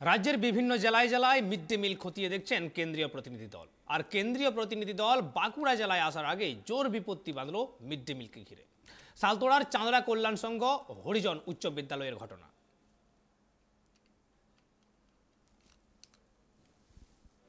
রাজ্যের বিভিন্ন জেলায় জেলায় মিড ডে মিল খতিয়ে দেখছেন কেন্দ্রীয় প্রতিনিধি দল। আর কেন্দ্রীয় প্রতিনিধি দল বাঁকুড়া জেলায় আসার আগেই জোর বিপত্তি বাঁধল মিড ডে মিলকে ঘিরে। সালতোড়ার চাঁদড়া কল্যাণ সংঘ হরিজন উচ্চ বিদ্যালয়ের ঘটনা।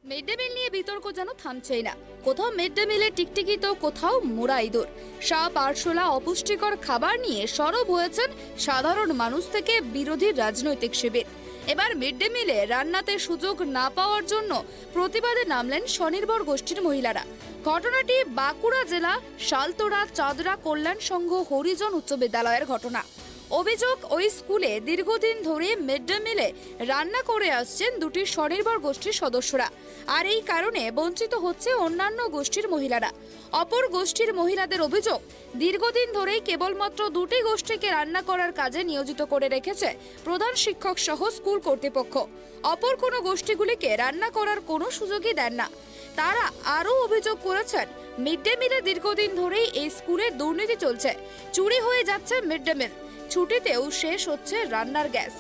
মিড ডে মিল নিয়ে বিতর্ক যেন থামছেই না। কোথাও মিড ডে মিলে টিকটিকি তো কোথাও মোড়া ইঁদুর। সাপ আরশোলা অপুষ্টিকর খাবার নিয়ে সরব হয়েছেন সাধারণ মানুষ থেকে বিরোধী রাজনৈতিক শিবির। এবার মিড ডে মিলে রান্নাতে সুযোগ না পাওয়ার জন্য প্রতিবাদে নামলেন স্বনির্ভর গোষ্ঠীর মহিলারা। ঘটনাটি বাঁকুড়া জেলা সালতোড়া চাঁদড়া কল্যাণ সংঘ হরিজন উচ্চ বিদ্যালয়ের ঘটনা। অভিযোগ, ওই স্কুলে দীর্ঘদিন ধরে মিড ডে মিলে রান্না করে আসছেন দুটি স্বনির্ভর গোষ্ঠীর সদস্যরা, আর এই কারণে বঞ্চিত হচ্ছে অন্যান্য গোষ্ঠীর মহিলারা। অপর গোষ্ঠীর মহিলাদের অভিযোগ, দীর্ঘদিন ধরেই কেবলমাত্র দুটি গোষ্ঠীকে রান্না করার কাজে নিয়োজিত করে রেখেছে প্রধান শিক্ষক সহ স্কুল কর্তৃপক্ষ। অপর কোনো গোষ্ঠীগুলিকে রান্না করার কোনো সুযোগই দেন না। তারা আরও অভিযোগ করেছেন, মিড ডে মিলে দীর্ঘদিন ধরেই এই স্কুলে দুর্নীতি চলছে, চুরি হয়ে যাচ্ছে মিড ডে মিল, ছুটিতেও শেষ হচ্ছে রান্নার গ্যাস।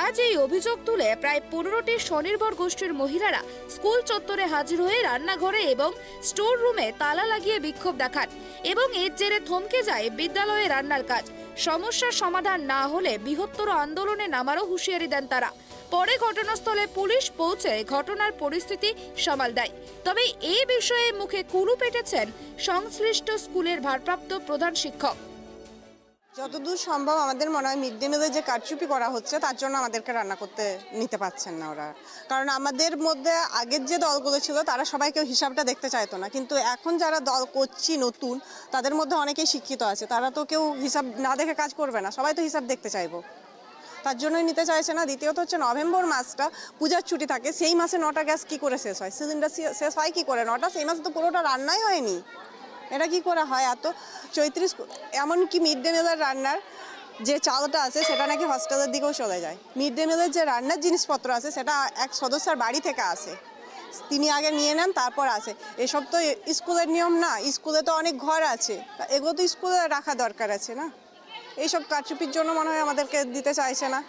আজ এই অভিযোগ তুলে প্রায় 15টি স্বনির্ভর গোষ্ঠীর মহিলারা স্কুল চত্বরে হাজির হয়ে রান্নাঘরে এবং স্টোর রুমে তালা লাগিয়ে বিক্ষোভ দেখান এবং এর জেরে থমকে যায় বিদ্যালয়ে রান্নার কাজ। সমস্যার সমাধান না হলে বৃহত্তর আন্দোলনে নামারও হুঁশিয়ারি দেন তারা। পরে ঘটনাস্থলে পুলিশ পৌঁছে ঘটনার পরিস্থিতি সামাল দেয়। তবে এই বিষয়ে মুখে কুলু পেটেছেন সংশ্লিষ্ট স্কুলের ভারপ্রাপ্ত প্রধান শিক্ষক। যতদূর সম্ভব আমাদের মনে হয় মিড ডে মিলে যে কারচুপি করা হচ্ছে তার জন্য আমাদেরকে রান্না করতে নিতে পারছেন না ওরা। কারণ আমাদের মধ্যে আগের যে দলগুলো ছিল তারা সবাই কেউ হিসাবটা দেখতে চাইতো না, কিন্তু এখন যারা দল করছি নতুন তাদের মধ্যে অনেকেই শিক্ষিত আছে, তারা তো কেউ হিসাব না দেখে কাজ করবে না, সবাই তো হিসাব দেখতে চাইবো, তার জন্যই নিতে চাইছে না। দ্বিতীয়ত হচ্ছে নভেম্বর মাসটা পূজার ছুটি থাকে, সেই মাসে 9টা গ্যাস কি করে শেষ হয়, সিলিন্ডার শেষ হয় কি করে 9টা, সেই মাসে তো পুরোটা রান্নাই হয়নি। এটা কি করে হয়? এত 34 এমনকি মিড ডে মিলের রান্নার যে চালটা আছে সেটা নাকি হস্টেলের দিকেও চলে যায়। মিড ডে মিলের যে রান্নার জিনিসপত্র আছে সেটা এক সদস্যের বাড়ি থেকে আসে, তিনি আগে নিয়ে নেন তারপর আসে। এসব তো স্কুলের নিয়ম না, স্কুলে তো অনেক ঘর আছে, এগুলো তো স্কুলে রাখা দরকার আছে না। এইসব কারচুপির জন্য মনে হয় আমাদেরকে দিতে চাইছে না।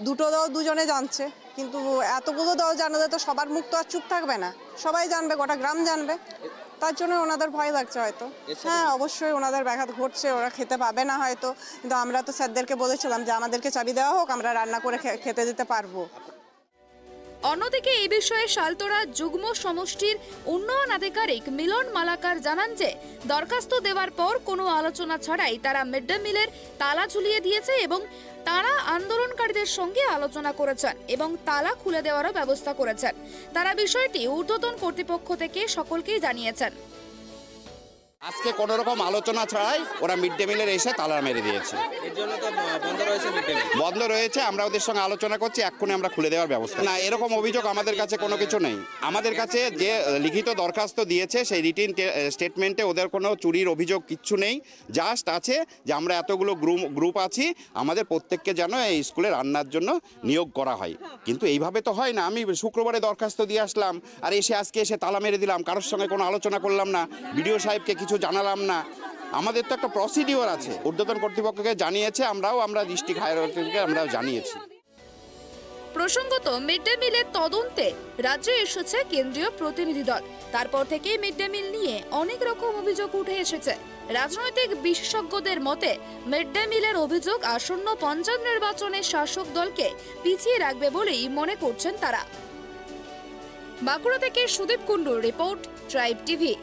দুটো দল দুজনে জানছে, কিন্তু এতগুলো দল জানালে তো সবার মুখ তো আর চুপ থাকবে না, সবাই জানবে, গোটা গ্রাম জানবে, তার জন্য ওনাদের ভয় লাগছে হয়তো। হ্যাঁ, অবশ্যই ওনাদের ব্যাঘাত ঘটছে, ওরা খেতে পাবে না হয়তো, কিন্তু আমরা তো স্যারদেরকে বলেছিলাম যে আমাদেরকে চাবি দেওয়া হোক, আমরা রান্না করে খেতে দিতে পারবো। অন্যদিকে এই বিষয়ে সালতোড়া যুগ্ম সমষ্টির উন্নয়ন আধিকারিক মিলন মালাকার জানান যে দরখাস্ত দেওয়ার পর কোনো আলোচনা ছাড়াই তারা মিড ডে মিলের তালা ঝুলিয়ে দিয়েছে এবং তারা আন্দোলনকারীদের সঙ্গে আলোচনা করেছেন এবং তালা খুলে দেওয়ারও ব্যবস্থা করেছেন। তারা বিষয়টি ঊর্ধ্বতন কর্তৃপক্ষ থেকে সকলকেই জানিয়েছেন। আজকে কোনো রকম আলোচনা ছাড়াই ওরা মিড ডে মিলের এসে তালা মেরে দিয়েছে। এর জন্য তো বন্ধ রয়েছে মিড ডে মিল। বন্ধ রয়েছে, আমরা ওদের সঙ্গে আলোচনা করছি, এক্ষুনি আমরা খুলে দেওয়ার ব্যবস্থা। না, এরকম অভিযোগ আমাদের কাছে কোনো কিছু নেই। আমাদের কাছে যে লিখিত দরখাস্ত দিয়েছে সেই রিটিন স্টেটমেন্টে ওদের কোনো চুরির অভিযোগ কিচ্ছু নেই। জাস্ট আছে যে আমরা এতগুলো গ্রুপ আছি, আমাদের প্রত্যেককে যেন এই স্কুলে রান্নার জন্য নিয়োগ করা হয়। কিন্তু এইভাবে তো হয় না। আমি শুক্রবারে দরখাস্ত দিয়ে আসলাম আর আজকে এসে তালা মেরে দিলাম, কারোর সঙ্গে কোনো আলোচনা করলাম না, বিডিও সাহেবকে কিছু জানালাম না। আমাদের তো একটা প্রসিডিওর আছে, ঊর্ধ্বতন কর্তৃপক্ষকে জানিয়েছে, আমরা ডিস্ট্রিক্ট হায়ার অথরিটিকে আমরাও জানিয়েছি। প্রসঙ্গত, মিড ডে মিলের তদন্তে রাজ্যে এসেছে কেন্দ্রীয় প্রতিনিধি দল। তারপর থেকেই মিড ডে মিল নিয়ে অনেক রকম অভিযোগ উঠে এসেছে। রাজনৈতিক বিশেষজ্ঞদের মতে মিড ডে মিলের অভিযোগ আসন্ন পঞ্চায়েত নির্বাচনে শাসক দলকে পিছিয়ে রাখবে বলেই মনে করছেন তারা। বাঁকুড়া থেকে সুদীপ কুণ্ডুর রিপোর্ট, ট্রাইব টিভি।